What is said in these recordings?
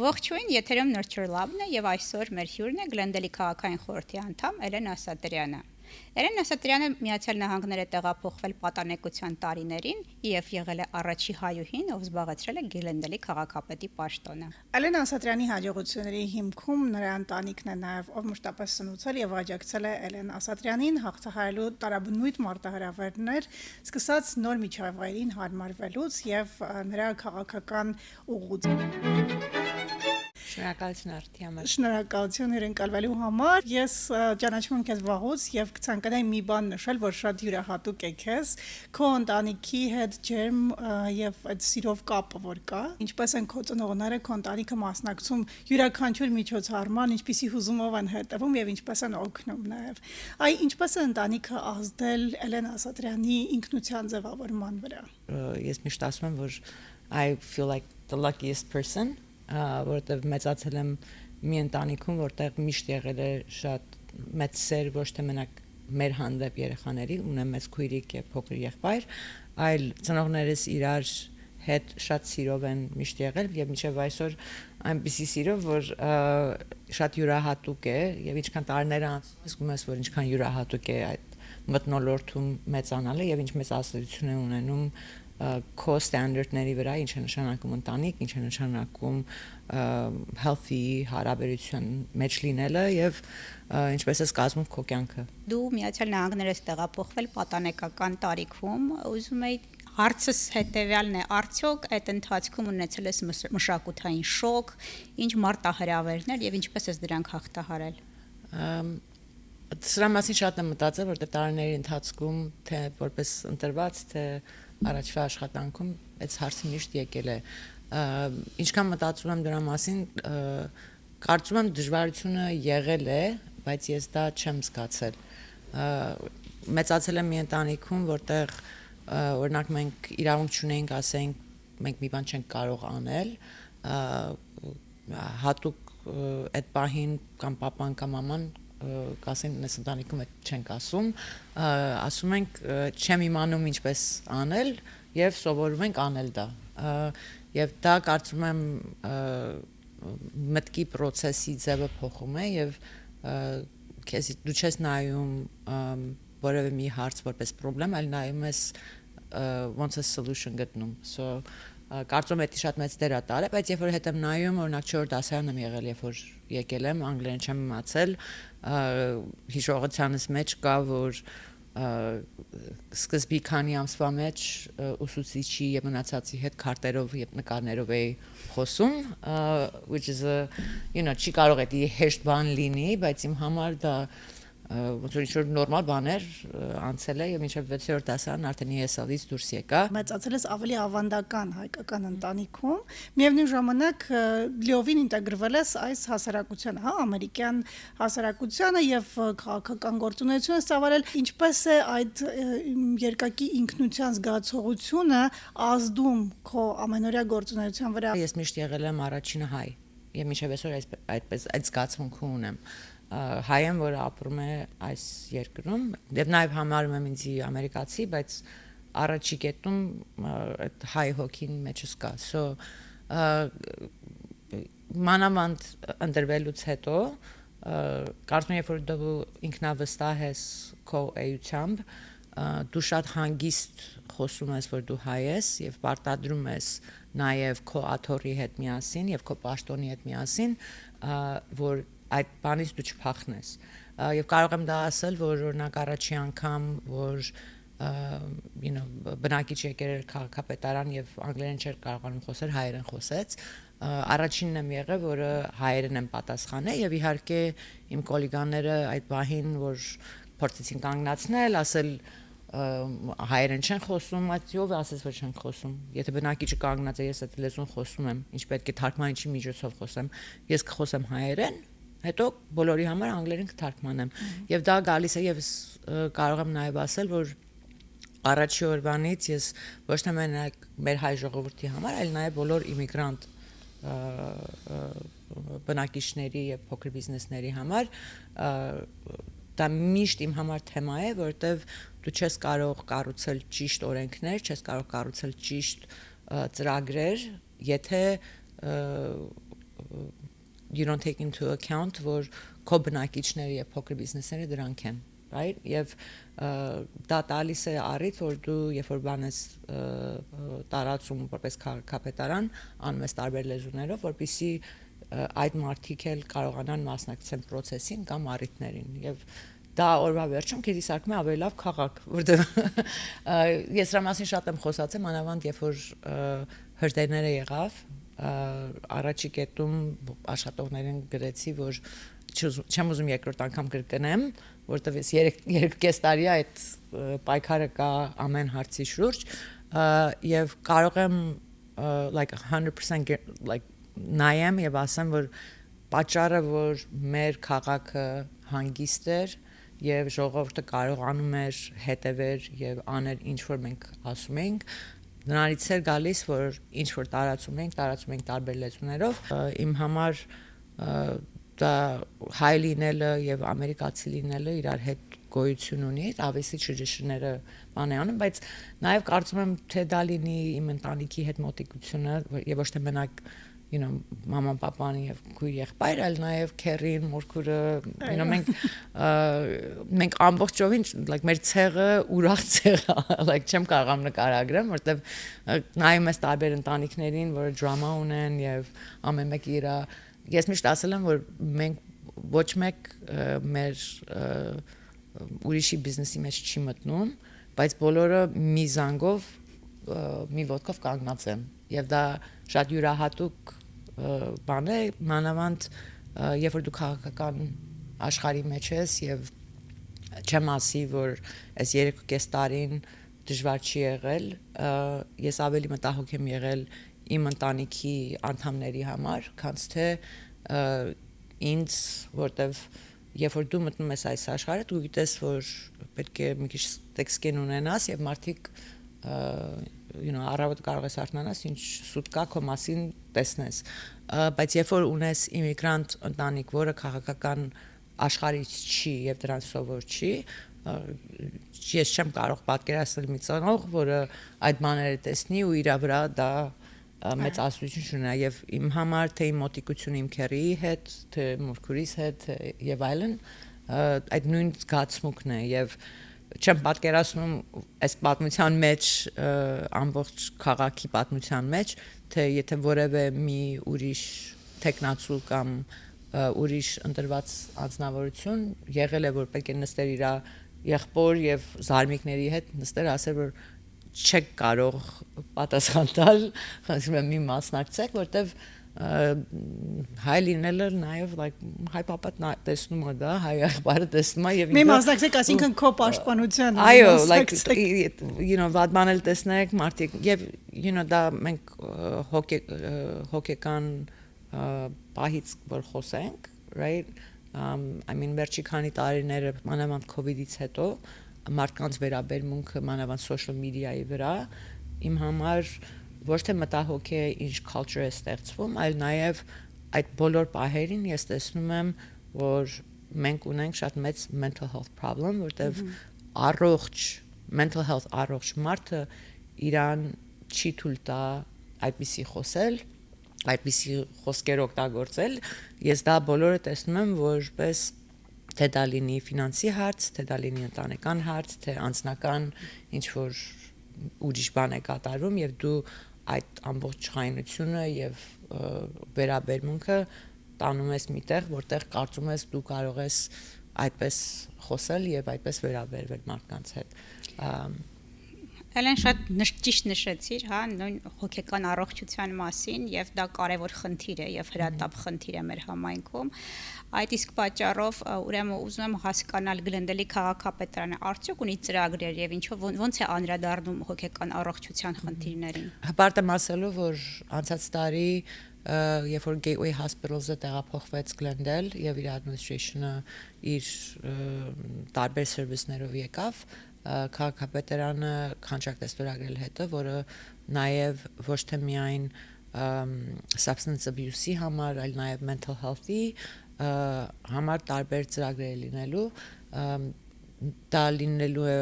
Ողջույն, եթերում Nurture Lab-ն է եւ այսօր մեր հյուրն է Գլենդելի քաղաքային խորհրդի անդամ Էլեն Ասատրյանը։ Էլեն Ասատրյանը Միացյալ Նահանգներ է տեղափոխվել պատանեկության տարիներին եւ եղել է առաջի հայուհին, ով զբաղեցրել է Գլենդելի քաղաքապետի պաշտոնը։ Էլեն Ասատրյանի հաջողությունների հիմքում նրա ընտանիքն է նաեւ ով մշտապես սնուցել եւ աջակցել է Էլեն Ասատրյանին հաղթահարելու տարաբնույթ մարտահրավերներ, սկսած նոր միջավայրին հարմարվելուց եւ նրա քաղաքական ուղղությամբ։ Շնորհակալություն արդի համար։ Շնորհակալություն հյուրընկալվելու համար։ Ես ճանաչում եմ քեզ վաղուց եւ կցանկանայի մի բան նշել, որ շատ յուրահատուկ է քեզ, քո ընտանիքի հետ ջերմ եւ այդ սիրով կապը որ կա։ Ինչպես են քո ծնողները, քո ընտանիքը մասնակցում յուրաքանչյուր միջոցառման, ինչպիսի հուզումով են հետևում եւ ինչպես են օգնում նաեւ։ Այ ինչպես է ընտանիքը ազդել Էլեն Ասատրյանի ինքնության ձևավորման վրա։ Ես միշտ ասում եմ, որ I feel like the luckiest person որտեղ մեծացել եմ մի ընտանիքում, որտեղ միշտ եղել է շատ մեծ սեր ոչ թե մենակ մեր հանդեպ երեխաների, ունեմ մեծ քույրիկ եւ փոքր եղբայր, այլ ծնողներս իրար հետ շատ սիրով են միշտ եղել եւ մինչեւ այսօր այնպեսի սիրով, որ շատ յուրահատուկ է եւ ինչքան տարիներ անցնում զգում ես, որ ինչքան յուրահատուկ է այդ մթնոլորտում մեծանալը եւ ինչ մեծ ազդեցություն է ունենում քո ստանդարտների վրա, ինչ է նշանակում ընտանիք, ինչ է նշանակում healthy հարաբերության մեջ լինելը եւ ինչպես է կազմում քո կյանքը։ Դու Միացյալ Նահանգներ ես տեղափոխվել պատանեկական տարիքում, ուզում եի հարցս հետեւյալն է, արդյոք այդ ընթացքում ունեցել ես մշակութային շոկ, ինչ մարտահրավերներ եւ ինչպես ես դրանք հաղթահարել։ Սրա մասին շատ եմ մտածել, որտեղ տարիների ընթացքում թե որպես ընտրված, թե առաջվա աշխատանքում այս հարցը միշտ եկել է։ Ինչքան մտածում եմ դրա մասին, կարծում եմ դժվարությունը եղել է, բայց ես դա չեմ զգացել։ Մեծացել եմ մի ընտանիքում, որտեղ օրինակ մենք իրավունք չունեինք, ասենք, մենք մի բան չենք կարող անել, հատուկ այդ պահին կամ papan կամ maman կասեն այս ընտանիքում այդ չենք ասում ենք չեմ իմանում ինչպես անել եւ սովորում ենք անել դա եւ դա կարծում եմ մտքի process-ի ձևը փոխում է եւ քեզ դու չես նայում որևէ մի հարց որպես խնդրեմ, այլ նայում ես ոնց է solution գտնում կարծում եմ դա շատ մեծ դեր է տարել, բայց երբ որ հետ եմ նայում, օրինակ 4 դասարան եմ եղել, երբ որ եկել եմ, անգլերեն չեմ իմացել, հիշողությանս մեջ կա, որ սկզբի քանի ամսվա մեջ ուսուցիչի եւ մնացածի հետ քարտերով եւ նկարներով էի խոսում, which is չի կարող է հեշտ բան լինի, բայց իմ համար դա ոնց որ ինչ-որ նորմալ բաներ անցել է եւ մինչեւ 6-րդ դասարան արդեն ESL-ից դուրս եկա։ Մեծացել ես ավելի ավանդական հայկական ընտանիքում, միևնույն ժամանակ լիովին ինտեգրվել ես այս հասարակությանը, հա, ամերիկյան հասարակությանը եւ քաղաքական գործունեությունը ծավալել, ինչպես է այդ երկակի ինքնության զգացողությունը ազդում քո ամենօրյա գործունեության վրա։ Ես միշտ եղել եմ առաջինը հայ եւ մինչեւ այսօր այդպես այդ զգացմունքը ունեմ։ Հայ եմ, որ ապրում է այս երկրում եւ նաեւ համարում եմ ինձ ամերիկացի, բայց առաջի կետում այդ հայ հոգին մեջս կա։ Մանավանդ ընտրվելուց հետո կարծում եմ, որ դու ինքնավստահ ես քո էությամբ, դու շատ հանգիստ խոսում ես, որ դու հայ ես եւ պարտադրում ես նաեւ քո աթոռի հետ միասին եւ քո պաշտոնի հետ միասին, որ այդ բանից դու չփախնես եւ կարող եմ դա ասել որ օրինակ առաջի անգամ որ բնակիչ եկել էր քաղաքապետարան եւ անգլերեն չէր կարողանում խոսել հայերեն խոսեց առաջինն եմ եղել որը հայերեն եմ պատասխանել եւ իհարկե իմ կոլեգաները այդ բահին որ փորձեցին կանգնացնել ասել հայերեն չեն խոսում, այդյով ասես որ չեն խոսում։ Եթե բնակիչը կանգնած է, ես այդ լեզուն խոսում եմ, ինչ պետք է թարգմանիչի միջոցով խոսեմ, ես կխոսեմ հայերեն, հետո բոլորի համար անգլերեն կթարգմանեմ։ Եվ դա գալիս է եւ կարող եմ նաեւ ասել, որ առաջի օրվանից ես ոչ թե մենակ մեր հայ ժողովրդի համար, այլ նաեւ բոլոր իմիգրանտ բնակիչների եւ փոքր բիզնեսների համար դա միշտ իմ համար թեմա է, որտեվ դու չես կարող կառուցել ճիշտ օրենքներ, չես կարող կառուցել ճիշտ ծրագրեր, եթե you don't take into account որ քո բնակիչները եւ փոքր բիզնեսները դրանք են, right? Եվ դա տալիս է առիթ որ դու երբ որ բան ես տարածում որպես քաղաքապետարան անում ես տարբեր լեզուներով, որպեսզի այդ մարդիկ էլ կարողանան մասնակցել process-ին կամ առիթներին եւ դա օրվա վերջում քեզ իսարկում է ավելի լավ քաղաք, որտեղ ես դրա մասին շատ եմ խոսացել, մանավանդ երբ որ հրդեհները եղավ, առաջի կետում աշխատողներին գրեցի, որ չեմ ուզում երկրորդ անգամ կրկնեմ, որտեղ ես 3.5 տարի այդ պայքարը կա ամեն հարցի շուրջ, եւ կարող եմ like 100% like նայեմ եւ ասեմ, որ պատճառը, որ մեր քաղաքը հանգիստ էր եւ ժողովուրդը կարողանում էր հետևել եւ անել ինչ որ մենք ասում ենք, նրանից էր գալիս, որ ինչ որ տարածում ենք տարբեր լեզուներով, իմ համար դա հայ լինելը եւ ամերիկացի լինելը իրար հետ գոյություն ունի, obviously tradition-ները բան է անում, բայց նաեւ կարծում եմ թե դա լինի իմ ընտանիքի հետ մոտիկությունը եւ ոչ թե մենակ մաման, պապան եւ քույր եղբայր, այլ նաեւ քերին, մորքուրը, մենք ամբողջովին like մեր ցեղը ուրախ ցեղ է, like չեմ կարող նկարագրեմ, որտեվ նայում ես տարբեր ընտանիքներին, որ դրամա ունեն եւ ամեն մեկը իր ես միշտ ասել եմ, որ մենք ոչ մեկ մեր ուրիշի բիզնեսի մեջ չի մտնում, բայց բոլորը մի զանգով, մի ոտքով կանգնած են եւ դա շատ յուրահատուկ բան է, մանավանդ երբ որ դու քաղաքական աշխարհի մեջ ես եւ չեմ ասի, որ այս 3.5 տարին դժվար չի եղել, ես ավելի մտահոգ եմ եղել իմ ընտանիքի անդամների համար, քան թե ինձ, որտեվ երբ որ դու մտնում ես այս աշխարհը, դու գիտես, որ պետք է մի քիչ տեքստին ունենաս եւ մարդիկ առավոտ կարող ես արթնանաս, ինչ սուտ կա քո մասին տեսնես, բայց երբ որ ունես իմիգրանտ ընտանիք, որը քաղաքական աշխարհից չի եւ դրան սովոր չի, ես չեմ կարող պատկերացնել մի ծնող, որը այդ բաները տեսնի ու իր վրա դա մեծ ազդեցություն ունենա եւ իմ համար թե իմ մոտիկությունը իմ քերիի հետ, թե մորքուրիս հետ եւ այլն, այդ նույն զգացմունքն է եւ չեմ պատկերացնում այս պատմության մեջ ամբողջ քաղաքի պատմության մեջ թե եթե որևէ մի ուրիշ տեխնացու կամ ուրիշ ընտրված անձնավորություն եղել է որ պետք է նստեր իր եղբոր եւ զարմիկների հետ նստեր ասել որ չեք կարող պատասխան տալ խնդրում եմ մի մասնակցեք որտեվ հայ լինելը նաև like հայ պապա տեսնում է դա հայ աղբարը տեսնում է եւ մի մասնակցեք այսինքն քո պաշտպանության այո like վատ բանել տեսնեք մարդիկ եւ դա մենք հոգեկան պահից որ խոսենք right I mean վերջի քանի տարիները մանավանդ COVID-ից հետո մարդկանց վերաբերմունքը մանավանդ social media-ի վրա իմ համար ոչ թե մտահոգ է ինչ culture է ստեղծվում, այլ նաև այդ բոլոր պահերին ես տեսնում եմ, որ մենք ունենք շատ մեծ mental health problem, որտեղ առողջ mental health առողջ մարդը իրան չի թույլ տա այդպիսի խոսել, այդպիսի խոսքեր օգտագործել, ես դա բոլորը տեսնում եմ որպես թե դա լինի ֆինանսի հարց, թե դա լինի ընտանեկան հարց, թե անձնական ինչ որ ուրիշ բան է կատարում եւ դու այդ ամբողջ ջղայնությունը եւ վերաբերմունքը տանում ես միտեղ, որտեղ կարծում ես դու կարող ես այդպես խոսել եւ այդպես վերաբերվել մարդկանց հետ։ Ելեն շատ ճիշտ նշեցիր, հա, նույն հոգեկան առողջության մասին եւ դա կարեւոր խնդիր է եւ հրատապ խնդիր է մեր համայնքում։ Այդ իսկ պատճառով ուրեմն ուզում եմ հասկանալ Գլենդելի քաղաքապետարանը արդյոք ունի ծրագրեր եւ ինչով ոնց է անդրադառնում հոգեկան առողջության խնդիրներին։ Հպարտ եմ ասելու, որ անցած տարի երբ որ Gateway Hospitals-ը տեղափոխվեց Glendale եւ իր administration-ը իր տարբեր service-ներով եկավ, քաղաքապետարանը contract է ստորագրել հետո, որը նաեւ ոչ թե միայն substance abuse-ի համար, այլ նաեւ mental health-ի համար տարբեր ծրագրեր լինելու դա լինելու է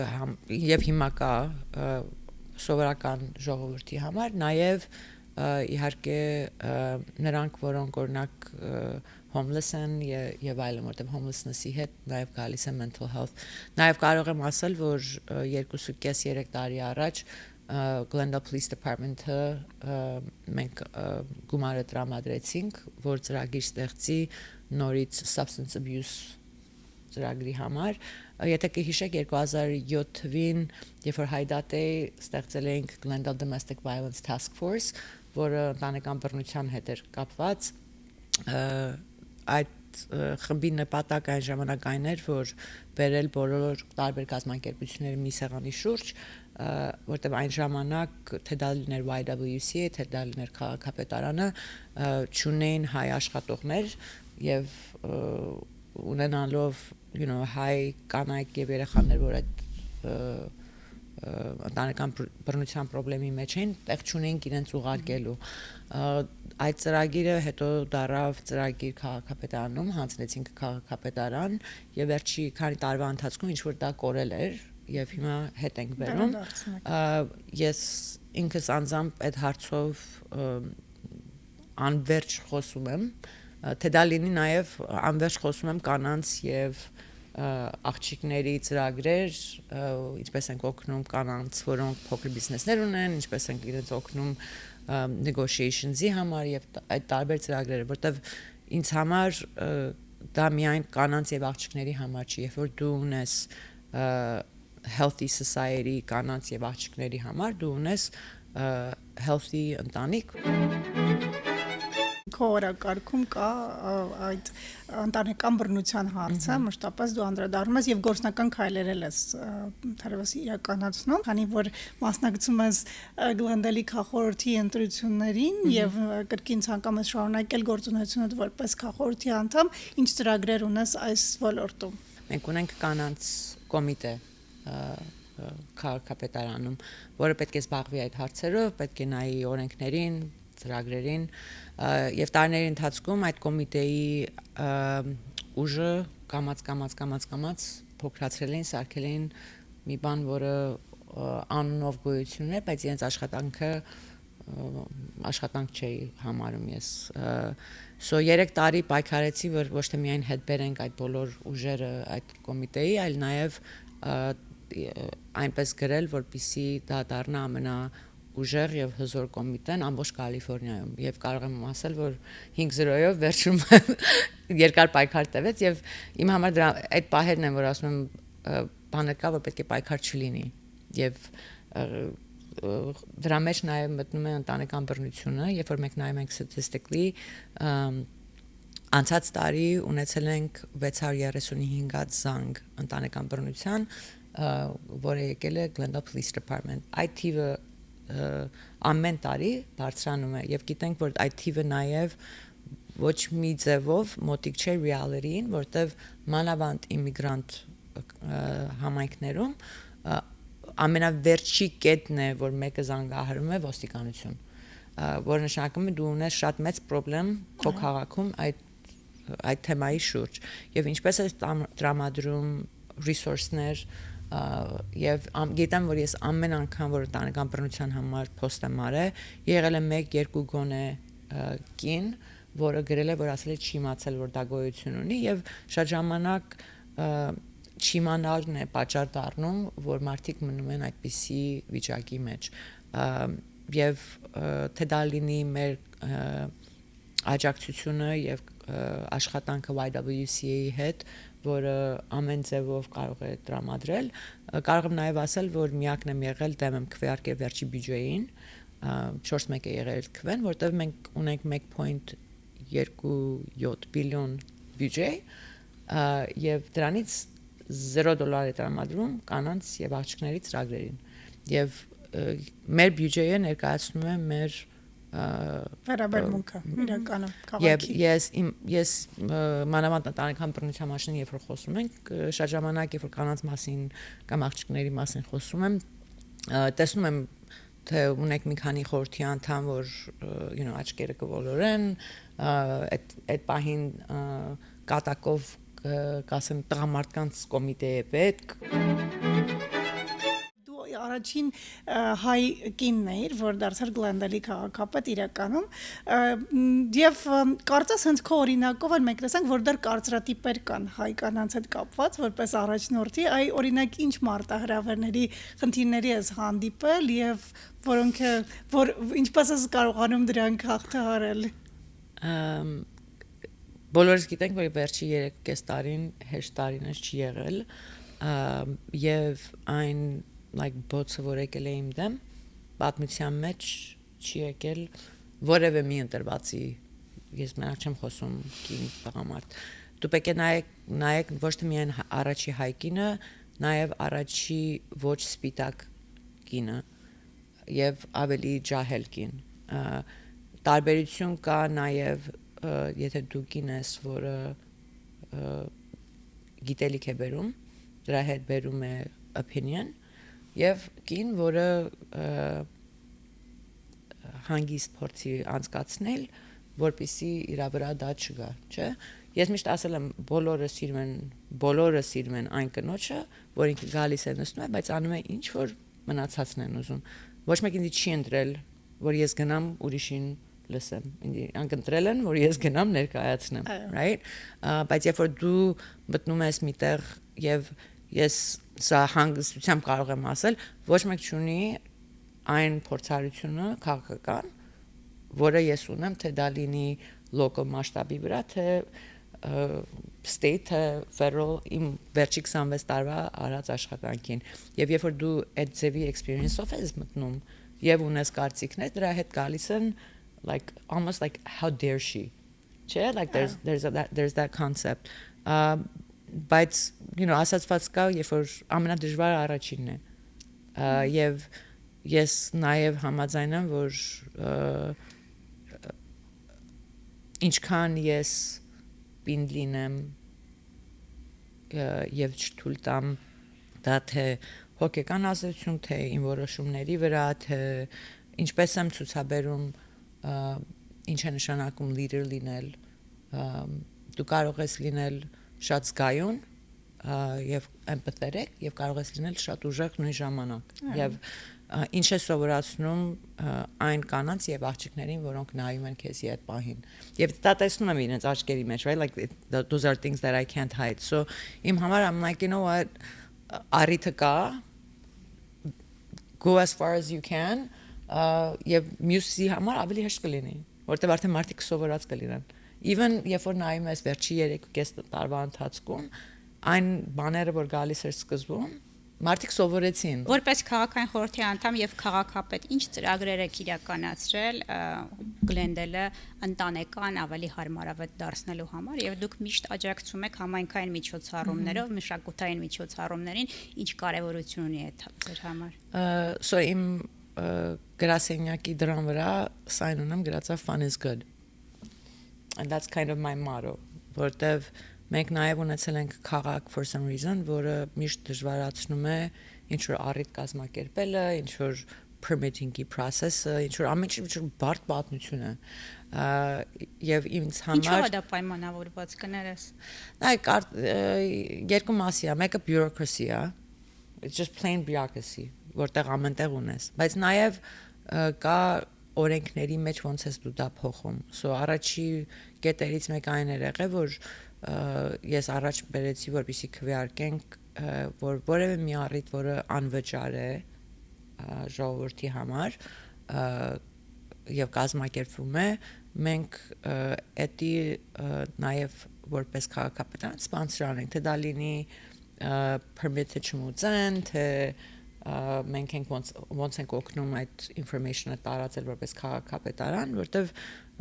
եւ հիմա կա սովորական ժողովրդի համար նաեւ իհարկե նրանք որոնք օրինակ homeless են եւ այլն, որտեղ homelessness-ի հետ նաեւ գալիս է mental health։ Նաեւ կարող եմ ասել, որ 2.5-3 տարի առաջ Glendale Police Department-ը մենք գումարը տրամադրեցինք, որ ծրագիր ստեղծի նորից substance abuse ծրագրի համար։ Եթե կհիշեք 2007 թվին, երբ որ հայդատե ստեղծել էինք Glendale Domestic Violence Task Force, որը ընտանեկան բռնության հետ էր կապված, այդ խմբի նպատակը այն ժամանակ այն էր, որ բերել բոլոր տարբեր կազմակերպությունների մի սեղանի շուրջ, որտեղ այն ժամանակ թե դա լիներ YWCA, թե դա լիներ քաղաքապետարանը, չունեին հայ աշխատողներ եւ ունենալով հայ կանայք եւ երեխաներ, որ այդ ընտանեկան բռնության խնդրի մեջ էին, տեղ չունեին իրենց ուղարկելու։ Այդ ծրագիրը հետո դարավ ծրագիր քաղաքապետարանում, հանձնեցինք քաղաքապետարան եւ վերջի քանի տարվա ընթացքում ինչ որ դա կորել էր եւ հիմա հետ ենք բերում։ Ես ինքս անձամբ այդ հարցով անverջ խոսում եմ, թե դա լինի նաեւ անverջ խոսում եմ կանանց եւ աղջիկների ծրագրեր, ինչպես ենք օգնում կանանց, որոնք փոքր բիզնեսներ ունեն, ինչպես ենք իրենց օգնում negotiations-ի համար եւ այդ տարբեր ծրագրերը, որտեվ ինձ համար դա միայն կանանց եւ աղջիկների համար չի, երբ որ դու ունես healthy society կանանց եւ աղջիկների համար, դու ունես healthy ընտանիք։ Օրակարգում կա այդ ընտանեկան բռնության հարցը, մշտապես դու անդրադառնում ես եւ գործնական քայլեր ես թերևս իրականացնում, քանի որ մասնակցում ես Glendale-ի քաղաքորդի ընտրություններին եւ կրկին ցանկանում ես շարունակել գործունեությունդ որպես քաղաքորդի անդամ, ինչ ծրագրեր ունես այս ոլորտում։ Մենք ունենք կանանց կոմիտե քաղաքապետարանում, որը պետք է զբաղվի այդ հարցերով, պետք է նայի օրենքներին, ծրագրերին եւ տարիների ընթացքում այդ կոմիտեի ուժը կամած փոքրացրել էին, սարքել էին մի բան, որը անունով գոյություն է, բայց իրենց աշխատանք չի համարում ես։ So 3 տարի պայքարեցի, որ ոչ թե միայն հետ բերենք այդ բոլոր ուժերը այդ կոմիտեի, այլ նաեւ այնպես գրել, որպեսզի դա դառնա ուժեղ եւ հզոր կոմիտեն ամբողջ Կալիֆոռնիայում եւ կարող եմ ասել, որ 5-0-ով վերջում երկար պայքար տևեց եւ իմ համար դրա այդ պահերն են, որ ասում եմ բանը կա, որ պետք է պայքար չլինի եւ դրա մեջ նաեւ մտնում է ընտանեկան բռնությունը, երբ որ մենք նայում ենք statistically անցած տարի ունեցել ենք 635 զանգ ընտանեկան բռնության, որը եկել է Glendale Police Department։ Այդ թիվը ամեն տարի բարձրանում է եւ գիտենք, որ այդ թիվը նաեւ ոչ մի ձևով մոտիկ չէ reality-ին, որտեվ մանավանդ իմիգրանտ համայնքներում ամենավերջի կետն է, որ մեկը զանգահարում է ոստիկանություն, որը նշանակում է դու ունես շատ մեծ խնդրեմ քո քաղաքում այդ թեմայի շուրջ եւ ինչպես է տրամադրում resource-ներ եւ գիտեմ, որ ես ամեն անգամ որ ընտանեկան բռնության համար post եմ արել, եղել է 1-2 գոնե կին, որը գրել է, որ ասել է չի իմացել, որ դա գոյություն ունի եւ շատ ժամանակ չիմանալն է պատճառ դառնում, որ մարդիկ մնում են այդպիսի վիճակի մեջ եւ թե դա լինի մեր աջակցությունը եւ աշխատանքը YWCA-ի հետ, որը ամեն ձևով կարող է տրամադրել, կարող եմ նաև ասել, որ միակն եմ եղել դեմ եմ քվեարկել վերջի բյուջեին, 4-1 է եղել քվեն, որտեղ մենք ունենք 1.27 բիլիոն բյուջե եւ դրանից $0 է տրամադրում կանանց եւ աղջիկների ծրագրերին եւ մեր բյուջեը ներկայացնում է մեր վերաբերմունքը իրականում քաղաքի։ Ես մանավանդ ընտանեկան բռնության մասին երբ որ խոսում ենք, շատ ժամանակ երբ որ կանանց մասին կամ աղջիկների մասին խոսում եմ, տեսնում եմ թե ունեք մի քանի խորհրդի անդամ, որ աչքերը կոլորեն, այդ պահին կատակով կասեմ տղամարդկանց կոմիտե է պետք։ առաջին հայ կինն էր, որ դարձավ Գլենդելի քաղաքապետ իրականում, եւ կարծես հենց քո օրինակով էլ մենք տեսանք, որ դեռ կարծրատիպեր կան հայ կանանց հետ կապված, որպես առաջնորդի, այ օրինակ ինչ մարտահրավերների խնդիրների ես հանդիպել եւ որոնք որ ինչպես ես կարողանում դրանք հաղթահարել։ Բոլորս գիտենք, որ վերջի 3.5 տարին հեշտ տարիներ չի եղել, եւ այն like բոցը որ եկել է իմ դեմ, պատմության մեջ չի եկել որևէ մի ընտրվածի, ես մենակ չեմ խոսում կին տղամարդ։ Դու պետք է նայեք ոչ թե միայն առաջի հայ կինը, նաեւ առաջի ոչ սպիտակ կինը եւ ավելի ջահել կին։ Տարբերություն կա նաեւ եթե դու կին ես, որը գիտելիք է բերում, դրա հետ բերում է opinion եւ կին, որը հանգիստ փորձի անցկացնել, որպեսզի իր վրա դա չգա, չէ՞։ Ես միշտ ասել եմ, բոլորը սիրում են այն կնոջը, որ ինքը գալիս է նստում է, բայց անում է ինչ որ մնացածն են ուզում։ Ոչ մեկ ինձ չի ընտրել, որ ես գնամ ուրիշին լսեմ։ Ինձ ընտրել են, որ ես գնամ ներկայացնեմ, right? Բայց երբ որ դու մտնում ես միտեղ եւ ես սա հանգստությամբ կարող եմ ասել, ոչ մեկ չունի այն փորձառությունը քաղաքական, որը ես ունեմ, թե դա լինի local մասշտաբի վրա, թե state, federal, իմ վերջի 26 տարվա արած աշխատանքին։ Եւ երբ որ դու այդ ձևի experience-ով ես մտնում եւ ունես կարծիքներ, դրա հետ գալիս են like almost like how dare she, չէ, like there's that concept. But you know, ասացված կա, երբ որ ամենադժվարը առաջինն է։ Եվ ես նաեւ համաձայն եմ, որ ինչքան ես պինդ լինեմ եւ չթույլ տամ դա թե հոգեկան ազդեցություն, թե իմ որոշումների վրա, թե ինչպես եմ ցուցաբերում ինչ է նշանակում leader լինել, դու կարող ես լինել շատ զգայուն եւ էմպաթետիկ եւ կարող ես լինել շատ ուժեղ նույն ժամանակ եւ ինչ է սովորացնում այն կանանց եւ աղջիկներին, որոնք նայում են քեզի այդ պահին եւ դա տեսնում եմ իրենց աչքերի մեջ, right, like those are things that I can't hide. So իմ համար I'm like, you know what, արիթը կա, go as far as you can եւ մյուսի համար ավելի հեշտ կլինի, որտեղ արդեն մարդիկ սովորած կլինեն։ Even երբ որ նայում ես վերջի 3.5 տարվա ընթացքում, այն բաները, որ գալիս էր սկզբում, մարդիկ սովորեցին։ Որպես քաղաքային խորհրդի անդամ եւ քաղաքապետ, ինչ ծրագրեր եք իրականացրել Գլենդելը ընտանեկան ավելի հարմարավետ դարձնելու համար եւ դուք միշտ աջակցում եք համայնքային միջոցառումներով, մշակութային միջոցառումներին, ինչ կարեւորություն ունի այդ ձեր համար։ So իմ գրասենյակի դրան վրա sign ունեմ գրածա fun is good. And that's kind of my motto, որտեվ մենք նաև ունեցել ենք քաղաք for some reason, որը միշտ դժվարացնում է ինչ որ առիթ կազմակերպելը, ինչ որ permitting-ի process-ը, ինչ որ ամեն ինչ բարդ պատմություն է։ Եվ ինձ համար Ինչու է դա պայմանավորված կներես։ Նայեք, երկու մասի է, մեկը bureaucracy է, it's just plain bureaucracy, որտեղ ամենտեղ ունես, բայց նաև կա օրենքների մեջ ոնց ես դու դա փոխում։ So առաջի կետերից մեկը այն էր եղել, որ ես առաջ բերեցի, որպեսզի քվեարկենք, որ որևէ մի առիթ, որը անվճար է ժողովրդի համար եւ կազմակերպվում է, մենք էդի նաեւ որպես քաղաքապետարան սպոնսոր անենք, թե դա լինի permit-ը չմուծեն, թե մենք ոնց ենք օգնում այդ information-ը տարածել որպես քաղաքապետարան, որտեվ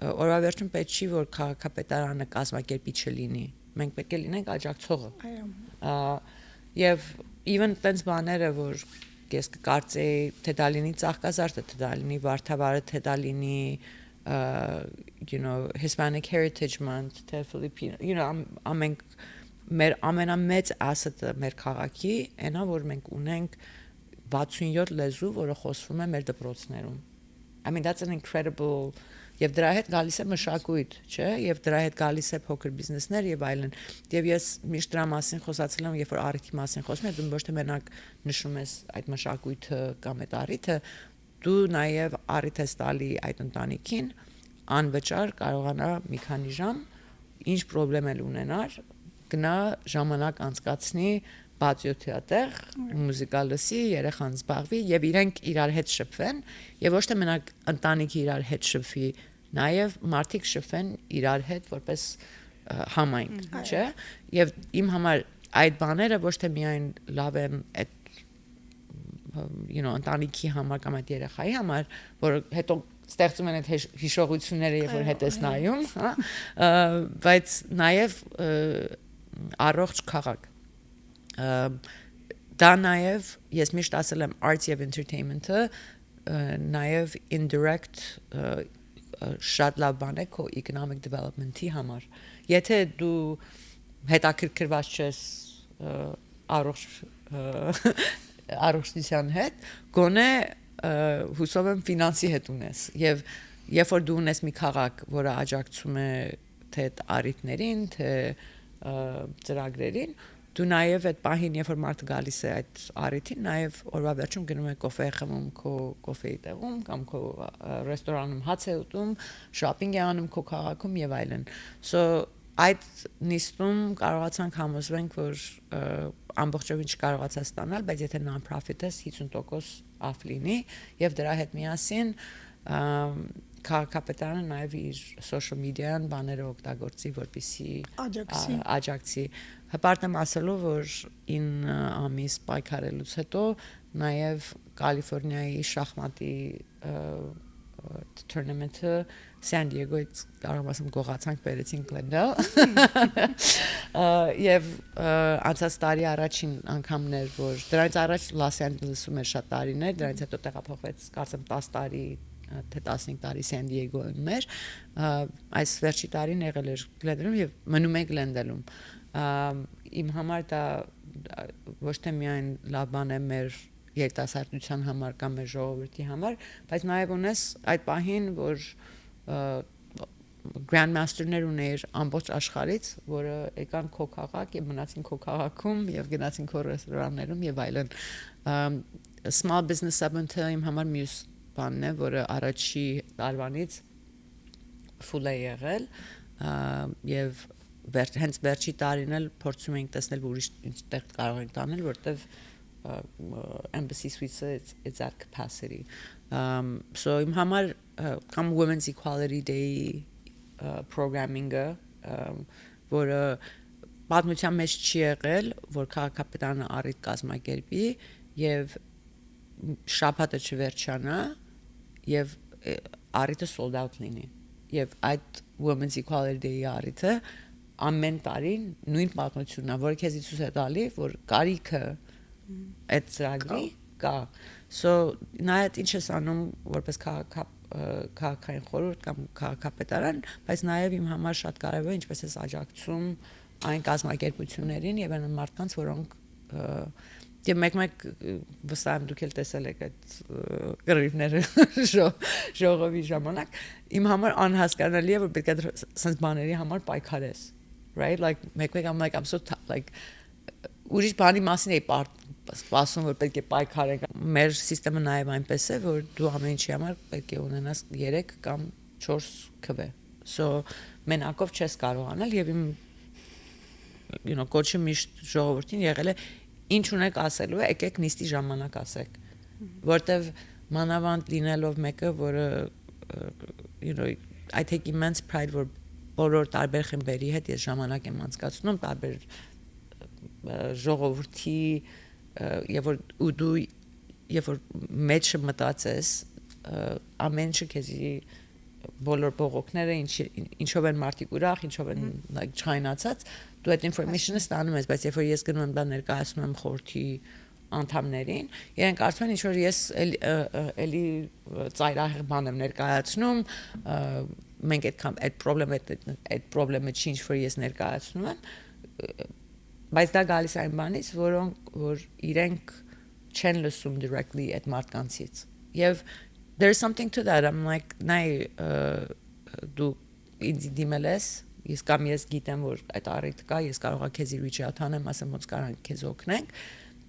օրվա վերջում պետք չի որ քաղաքապետարանը կազմակերպիչ լինի, մենք պետք է լինենք աջակցողը։ Եվ even տենց բաները, որ ես կկարծեի, թե դա լինի ծաղկազարդը, թե դա լինի Վարդավառը, թե դա լինի you know, Hispanic Heritage Month, թե Filipino, you know, ամենք մեր ամենամեծ asset-ը մեր քաղաքի այնա, որ մենք ունենք 67 լեզու, որը խոսվում է մեր դպրոցներում։ I mean that's an incredible եւ դրա հետ գալիս է մշակույթ, չէ, եւ դրա հետ գալիս է փոքր բիզնեսներ եւ այլն։ Եվ ես միշտ դրա մասին խոսացել եմ, երբ որ առիթի մասին խոսում եմ, դու ոչ թե մենակ նշում ես այդ մշակույթը կամ այդ առիթը, դու նաեւ առիթ ես տալի այդ ընտանիքին անվճար կարողանա մի քանի ժամ ինչ խնդրեմ էլ ունենար, գնա ժամանակ անցկացնի բացյոթիատեղ մուզիկա լսի, երեխան զբաղվի եւ իրենք իրար հետ շփվեն եւ ոչ թե մենակ ընտանիքը իրար հետ շփվի, նաեւ մարդիկ շփվեն իրար հետ որպես համայնք, չէ՞։ Եվ իմ համար այդ բաները ոչ թե միայն լավ են այդ ընտանիքի համար կամ այդ երեխայի համար, որ հետո ստեղծում են այդ հիշողությունները եւ որ հետ ես նայում, հա, բայց նաեւ առողջ քաղաք դա նաև ես միշտ ասել եմ arts եւ entertainment-ը նաև indirect շատ լավ բան է քո economic development-ի համար եթե դու հետաքրքրված ես առողջության հետ գոնե հուսով եմ ֆինանսի հետ ունես եւ երբ որ դու ունես մի քաղաք որը աջակցում է թե առիթներին թե ծրագրերին դու նաև այդ պահին երբ որ մարդը գալիս է այդ առիթին նաև օրվա վերջում գնում է կոֆե խմում քո կոֆեի տեղում կամ քո ռեստորանում հաց է ուտում շոփինգ է անում քո քաղաքում եւ այլն so այդ նիստում կարողացանք համոզվենք որ ամբողջովին չկարողացա ստանալ բայց եթե non-profit ես 50% off լինի եւ դրա հետ միասին քաղաքապետարանը նաև իր social media-ն բաները օգտագործի որպեսզի աջակցի հպարտ եմ ասելու որ 9 ամիս պայքարելուց հետո նաև կալիֆոռնիայի շախմատի tournament-ը San Diego-ից կարող եմ ասեմ գողացանք բերեցին Glendale եւ անցած տարի առաջին անգամն էր որ դրանից առաջ Los Angeles-ում էր շատ տարիներ դրանից հետո տեղափոխվեց կարծեմ 10 տարի թե 15 տարի San Diego-ում էր այս վերջի տարին եղել էր Glendale-ում եւ մնում է Glendale-ում իմ համար դա ոչ թե միայն լավ բան է մեր երիտասարդության համար կամ մեր ժողովրդի համար բայց նաեւ ունես այդ պահին որ grandmaster-ներ ուներ ամբողջ աշխարհից որը եկան քո քաղաք եւ մնացին քո քաղաքում եւ գնացին քո ռեստորաններում եւ այլն small business summit-ը իմ համար մյուս բանն է որը առաջի տարվանից full է եղել եւ հենց վերջի տարին էլ փորձում ենք տեսնել որ ուրիշ ինչտեղ կարող ենք տանել որտեվ embassy suites it's at capacity so իմ համար կամ women's equality day programming-ը որը պատմության մեջ չի եղել որ քաղաքապետարանը առիթ կազմակերպի եւ շաբաթը չվերջանա եւ առիթը sold out լինի եւ այդ women's equality day-ի առիթը ամեն տարի նույն պատմությունն է որ քեզի ցույց է տալի որ կարիքը այդ ծրագրի կա so նայած ինչ ես անում որպես քաղաքային խորհուրդ կամ քաղաքապետարան բայց նաև իմ համար շատ կարևոր է ինչպես ես աջակցում այն կազմակերպություններին եւ այն մարդկանց որոնք եւ մեկ վստահ եմ դուք էլ տեսել եք այդ գրիվները ժողովի ժամանակ իմ համար անհասկանալի է որ պետք է sense բաների համար պայքարես right like մեկ I'm so like ուրիշ բանի մասին էի սպասում որ պետք է պայքարենք մեր համակարգը նաև այնպես է որ դու ամեն ինչի համար պետք է ունենաս 3 կամ 4 քվ so մենակով չես կարող անել եւ իմ կոչը միշտ ժողովրդին եղել է ինչ ունեք ասելու եկեք նիստի ժամանակ ասեք որտեվ մանավանդ լինելով մեկը որը I take immense pride որ բոլոր տարբեր խմբերի հետ ես ժամանակ եմ անցկացնում տարբեր ժողովրդի եւ որ մեջը մտածես ամեն ինչ քեզի բոլոր բողոքները ինչով են մարդիկ ուրախ ինչով են like չայնացած դու այդ information-ը ստանում ես բայց երբ որ ես գնում եմ դա ներկայացնում եմ խորհրդի անդամներին իրենք կարծում են ինչ որ ես էլի ծայրահեղ բան եմ ներկայացնում մենք այդ խնդրը չի ինչ որ ես ներկայացնում եմ բայց դա գալիս այն բանից որ իրենք չեն լսում directly այդ մարդկանցից եւ there's something to that. I'm like, nay, դու ինձ դիմել ես, ես կամ ես գիտեմ, որ այդ առիթ կա, ես կարող եմ քեզ reach out անեմ, ասեմ ոնց կարանք քեզ օգնենք,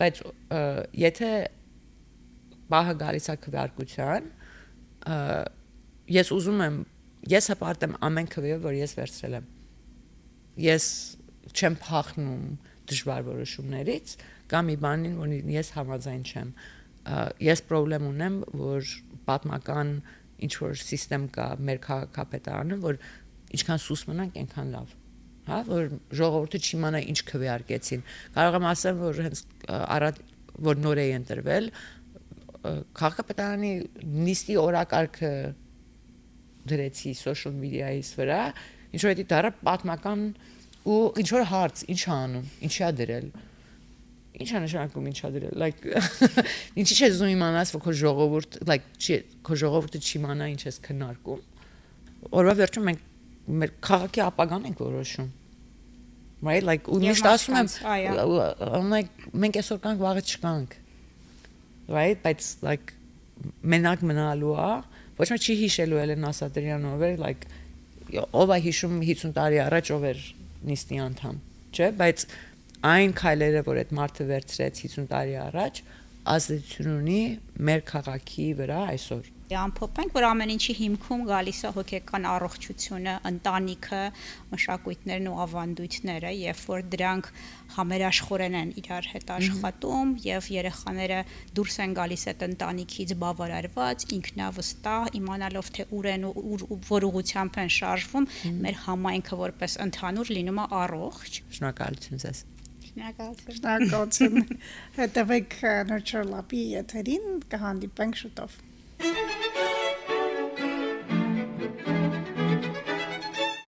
բայց եթե բահը գալիս է քվեարկության, ես ուզում եմ, ես հպարտեմ ամեն քվեով, որ ես վերցրել եմ։ Ես չեմ փախնում դժվար որոշումներից, կամ մի բանին, որ ես համաձայն չեմ։ Ես խնդրեմ ունեմ, որ պատմական ինչ որ համակարգ կա մեր քաղաքապետարանը, որ ինչքան սուս մնանք, այնքան լավ։ Հա, որ ժողովուրդը չիմանա ինչ քվեարկեցին։ Կարող եմ ասեմ, որ հենց որ նոր է ընտրվել, քաղաքապետարանի նիստի օրակարգը դրեցի social media-ից վրա, ինչ որ դիտարը պատմական ու ինչ որ հարց, ինչ անում, ինչա դրել։ Ինչ անշանակում ինչա դրել, like ինչի՞ ես ուզում իմանաս, որ քո ժողովուրդ, like քո ժողովուրդը չիմանա ինչ ես քննարկում։ Օրվա վերջում մենք մեր քաղաքի ապագան ենք որոշում։ Right, like ու միշտ ասում եմ, I'm like մենք այսօր կանք վաղը չկանք։ Right, բայց like մենակ մնալու է, ոչ մի չի հիշելու Էլեն Ասատրյանով էր, like ով է հիշում 50 տարի առաջ ով էր նիստի անդամ, չէ՞, բայց այն քայլերը, որ այդ մարդը վերցրեց 50 տարի առաջ, ազդեցություն ունի մեր քաղաքի վրա այսօր։ Ամփոփենք, որ ամեն ինչի հիմքում գալիս է հոգեկան առողջությունը, ընտանիքը, մշակույթներն ու ավանդույթները, եւ որ դրանք համերաշխորեն են իրար հետ աշխատում եւ երեխաները դուրս են գալիս այդ ընտանիքից բավարարված, ինքնավստահ, իմանալով թե ուր են ու որ ուղղությամբ են շարժվում, մեր համայնքը որպես ընդհանուր լինում է առողջ։ Շնորհակալություն ձեզ։ Շնորհակալություն։ Հետևեք Nurture Lab-ի եթերին, կհանդիպենք շուտով։